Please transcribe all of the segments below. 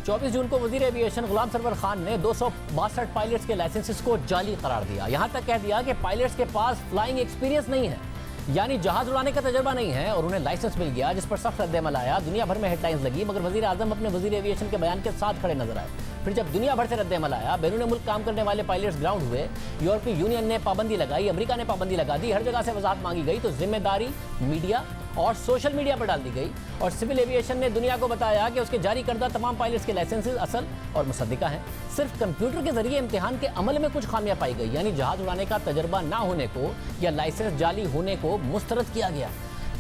24 जून को वजीर एविएशन गुलाम सरवर खान ने 262 पायलट्स के लाइसेंसेस को जाली करार दिया। यहाँ तक कह दिया कि पायलट्स के पास फ्लाइंग एक्सपीरियंस नहीं है, यानी जहाज उड़ाने का तजर्बा नहीं है, और उन्हें लाइसेंस मिल गया, जिस पर सख्त रद्द-ए-अमल आया। दुनिया भर में हेडलाइंस लगी, मगर वजीर आजम अपने वजीर एविएशन के बयान के साथ खड़े नजर आए। फिर जब दुनिया भर से रद्द-ए-अमल आया, बैरून मुल्क काम करने वाले पायलट्स ग्राउंड हुए, यूरोपीय यूनियन ने पाबंदी लगाई, अमेरिका ने पाबंदी लगा दी, हर जगह से वजाहत मांगी गई, तो जिम्मेदारी मीडिया और सोशल मीडिया पर डाल दी गई। और सिविल एविएशन ने दुनिया को बताया कि उसके जारी करदा तमाम पायलट्स के लाइसेंसेस असल और मुसद्दिका हैं। सिर्फ कंप्यूटर के जरिए इम्तिहान के अमल में कुछ खामियां पाई गई, यानी जहाज उड़ाने का तजर्बा ना होने को या लाइसेंस जाली होने को मुस्तरद किया गया।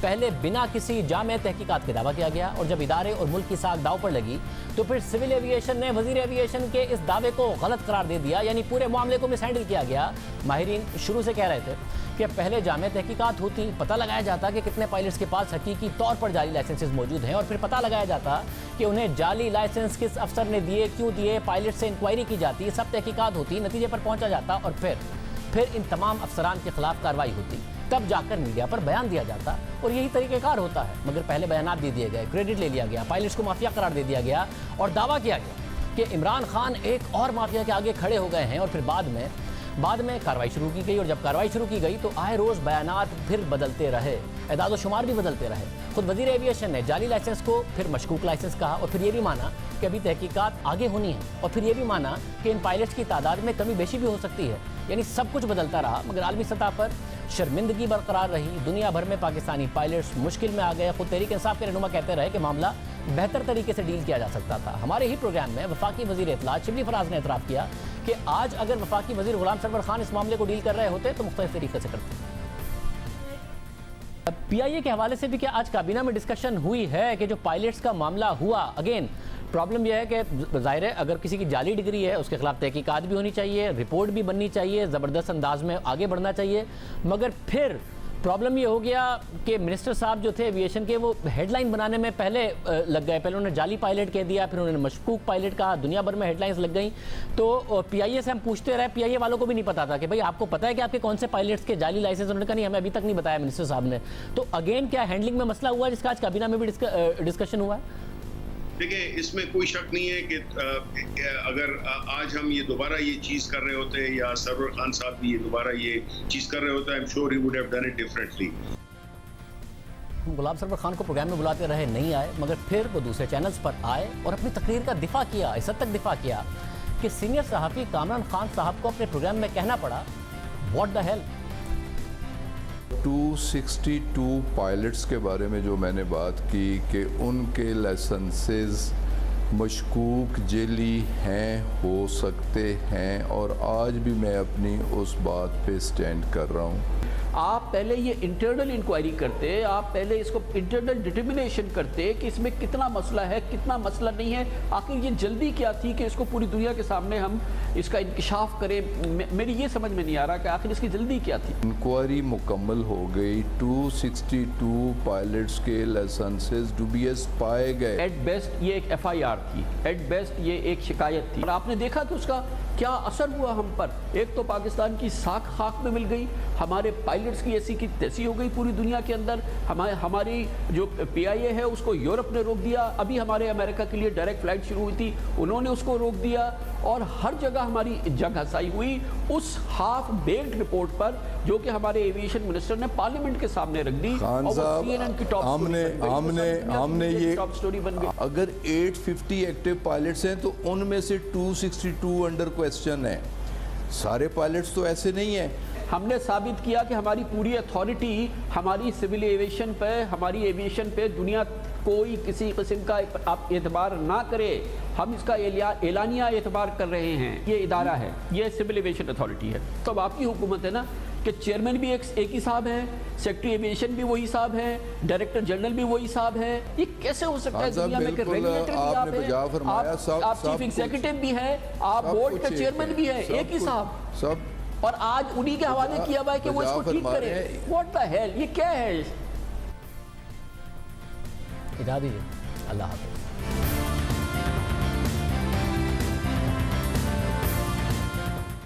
पहले बिना किसी जामे तहकीकात के दावा किया गया, और जब इदारे और मुल्क की साख दाव पर लगी तो फिर सिविल एविएशन ने वजीर एविएशन के इस दावे को गलत करार दे दिया, यानी पूरे मामले को मिसहैंडल किया गया। माहिरीन शुरू से कह रहे थे कि पहले जामे तहकीकात होती, पता लगाया जाता कि कितने पायलट्स के पास हकीकी तौर पर जाली लाइसेंसेस मौजूद हैं, और फिर पता लगाया जाता कि उन्हें जाली लाइसेंस किस अफसर ने दिए, क्यों दिए, पायलट से इंक्वायरी की जाती, सब तहकीकात होती, नतीजे पर पहुंचा जाता, और फिर इन तमाम अफसरान के खिलाफ कार्रवाई होती, तब जाकर मीडिया पर बयान दिया जाता। और यही तरीक़ेकार होता है, मगर पहले बयानात दे दिए गए, क्रेडिट ले लिया गया, पायलट्स को माफिया करार दे दिया गया, और दावा किया गया कि इमरान खान एक और माफिया के आगे खड़े हो गए हैं। और फिर बाद में कार्रवाई शुरू की गई, और जब कार्रवाई शुरू की गई तो आए रोज़ बयानात फिर बदलते रहे, एदाद व शुमार भी बदलते रहे। खुद वज़ीर एविएशन ने जाली लाइसेंस को फिर मशकूक लाइसेंस कहा, और फिर ये भी माना कि अभी तहकीकात आगे होनी है, और फिर ये भी माना कि इन पायलट्स की तादाद में कमी बेशी भी हो सकती है। यानी सब कुछ बदलता रहा, मगर आलमी सतह पर शर्मिंदगी बरकरार रही। दुनिया भर में पाकिस्तानी पायलट्स मुश्किल में आ गए। खुद तहरीक इंसाफ के रहनुमा कहते रहे कि मामला बेहतर तरीके से डील किया जा सकता था। हमारे ही प्रोग्राम में वफाकी वज़ीर इत्तलात शिबली फराज ने एतराफ़ किया कि आज अगर वफाकी वज़ीर गुलाम सरवर खान इस मामले को डील कर रहे होते तो मुख्तलिफ तरीके से करते। PIA के हवाले से भी क्या आज काबीना में डिस्कशन हुई है कि जो पायलट्स का मामला हुआ, अगेन प्रॉब्लम यह है कि ज़ाहिर है अगर किसी की जाली डिग्री है उसके खिलाफ तहकीकात भी होनी चाहिए, रिपोर्ट भी बननी चाहिए, ज़बरदस्त अंदाज में आगे बढ़ना चाहिए। मगर फिर प्रॉब्लम ये हो गया कि मिनिस्टर साहब जो थे एविएशन के, वो हेडलाइन बनाने में पहले लग गए। पहले उन्होंने जाली पायलट कह दिया, फिर उन्होंने मशकूक पायलट कहा, दुनिया भर में हेडलाइंस लग गई। तो PIA से हम पूछते रहे, PIA वालों को भी नहीं पता था कि भाई आपको पता है कि आपके कौन से पायलट्स के जाली लाइसेंस, उन्होंने कहा नहीं हमें अभी तक नहीं बताया मिनिस्टर साहब ने। तो अगेन क्या हैंडलिंग में मसला हुआ जिसका आज काबीना में भी डिस्कशन हुआ है? देखिए, इसमें कोई शक नहीं है कि अगर आज हम ये दोबारा ये चीज़ कर रहे होते या सरवर खान साहब भी ये दोबारा ये चीज़ कर रहे होते, I am sure he would have done it differently. Ghulam Sarwar Khan को प्रोग्राम में बुलाते रहे, नहीं आए, मगर फिर वो दूसरे चैनल्स पर आए और अपनी तकरीर का दिफा किया, इस हद तक दिफा किया कि सीनियर सहाफ़ी कामरान खान साहब को अपने प्रोग्राम में कहना पड़ा, व्हाट द हेल। 262 पायलट्स के बारे में जो मैंने बात की कि उनके लाइसेंसेस मशकूक जेली हैं, हो सकते हैं, और आज भी मैं अपनी उस बात पे स्टैंड कर रहा हूँ। आप पहले ये इंटरनल इंक्वायरी करते, आप पहले इसको इंटरनल डिटर्मिनेशन करते कि इसमें कितना मसला है, कितना मसला नहीं है। आखिर ये जल्दी क्या थी कि इसको पूरी दुनिया के सामने हम इसका इंकशाफ करें? मेरी ये समझ में नहीं आ रहा कि आखिर इसकी जल्दी क्या थी। इंक्वायरी मुकम्मल हो गई, 262 पायलट्स के लाइसेंसेस डुबियस पाए गए। एट बेस्ट ये एक FIR थी, एट बेस्ट ये एक शिकायत थी, और आपने देखा कि उसका क्या असर हुआ हम पर। एक तो पाकिस्तान की साख खाक में मिल गई, हमारे पायलट्स की ऐसी की तैसी हो गई पूरी दुनिया के अंदर। हमारी जो PIA है उसको यूरोप ने रोक दिया, अभी हमारे अमेरिका के लिए डायरेक्ट फ्लाइट शुरू हुई थी, उन्होंने उसको रोक दिया, और हर जगह हमारी जगह हसाई हुई उस हाफ बेक्ड रिपोर्ट पर जो कि हमारे एविएशन मिनिस्टर ने पार्लियामेंट के सामने रख दी, और वो CNN की टॉप हमने ये टॉप स्टोरी बन गई। अगर 850 एक्टिव पायलट्स हैं तो उनमें से 262 अंडर क्वेश्चन है। सारे पायलट्स तो ऐसे नहीं हैं। हमने साबित किया कि हमारी पूरी अथॉरिटी हमारी सिविल एविएशन पे, हमारी एविएशन पे दुनिया कोई किसी किस्म का आप एतबार ना करे, हम इसका एलानिया एतबार कर रहे हैं। ये इदारा है, ये सिविल एविएशन अथॉरिटी है। तो अब आपकी हुकूमत है ना कि चेयरमैन भी एक ही साहब है, सेक्रेटरी एविएशन भी वही साहब है, डायरेक्टर जनरल भी वही साहब है। ये कैसे हो सकता है दुनिया में कि रेगुलेटर भी आप हैं, आप चीफ एग्जीक्यूटिव भी है, आप बोर्ड का चेयरमैन भी है, एक ही साहब सब, और आज उन्हीं के हवाले किया हुआ है कि वो इसको ठीक करें। व्हाट द हेल, ये क्या है? इजाज़त दीजिए, अल्लाह हाफ़िज़।